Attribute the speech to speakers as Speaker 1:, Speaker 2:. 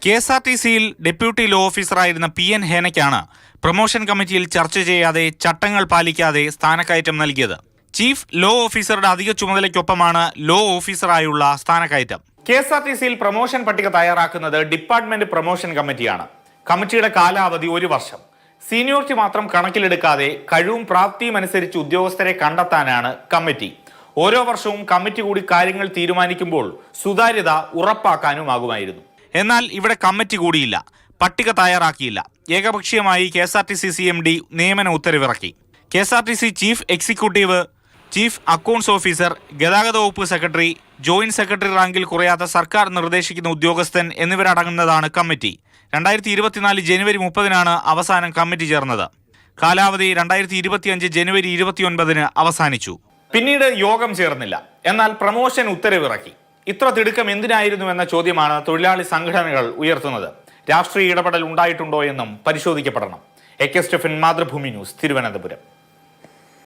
Speaker 1: KSRTCയിൽ deputy law ഓഫീസറായിരുന്ന PN ഹേനയ്ക്കാണ് promotion കമ്മിറ്റിയിൽ ചർച്ച ചെയ്യാതെ ചട്ടങ്ങൾ പാലിക്കാതെ സ്ഥാനക്കയറ്റം നൽകിയത്. ചീഫ് ലോ ഓഫീസറുടെ അധിക ചുമതലയ്ക്കൊപ്പമാണ് ലോ ഓഫീസറായുള്ള സ്ഥാനക്കയറ്റം. KSRTCയിൽ പ്രൊമോഷൻ പട്ടിക തയ്യാറാക്കുന്നത് ഡിപ്പാർട്ട്മെന്റ് പ്രൊമോഷൻ കമ്മിറ്റിയാണ്. കമ്മിറ്റിയുടെ കാലാവധി 1 വർഷം. സീനിയോറിറ്റി മാത്രം കണക്കിലെടുക്കാതെ കഴിവും പ്രാപ്തിയും അനുസരിച്ച് ഉദ്യോഗസ്ഥരെ കണ്ടെത്താനാണ് കമ്മിറ്റി. ഓരോ വർഷവും കമ്മിറ്റി കൂടി കാര്യങ്ങൾ തീരുമാനിക്കുമ്പോൾ സുതാര്യത ഉറപ്പാക്കാനുമാകുമായിരുന്നു. എന്നാൽ ഇവിടെ കമ്മിറ്റി കൂടിയില്ല, പട്ടിക തയ്യാറാക്കിയില്ല. ഏകപക്ഷീയമായി KSRTC CMD നിയമന ഉത്തരവിറക്കി. KSRTC chief executive, chief accounts officer, ഗതാഗത വകുപ്പ് സെക്രട്ടറി, ജോയിന്റ് സെക്രട്ടറി റാങ്കിൽ കുറയാത്ത സർക്കാർ നിർദ്ദേശിക്കുന്ന ഉദ്യോഗസ്ഥൻ എന്നിവരടങ്ങുന്നതാണ് കമ്മിറ്റി. 2024 ജനുവരി 30-നാണ് അവസാനം കമ്മിറ്റി ചേർന്നത്. കാലാവധി 2025 ജനുവരി 29-ന് അവസാനിച്ചു. പിന്നീട് യോഗം ചേർന്നില്ല. എന്നാൽ പ്രമോഷൻ ഉത്തരവിറക്കി. ഇത്ര തിടുക്കം എന്തിനായിരുന്നു എന്ന ചോദ്യമാണ് തൊഴിലാളി സംഘടനകൾ ഉയർത്തുന്നത്. രാഷ്ട്രീയ ഇടപെടൽ ഉണ്ടായിട്ടുണ്ടോ എന്നും പരിശോധിക്കപ്പെടണം. AK Stephen, Mathrubhumi news, Thiruvananthapuram.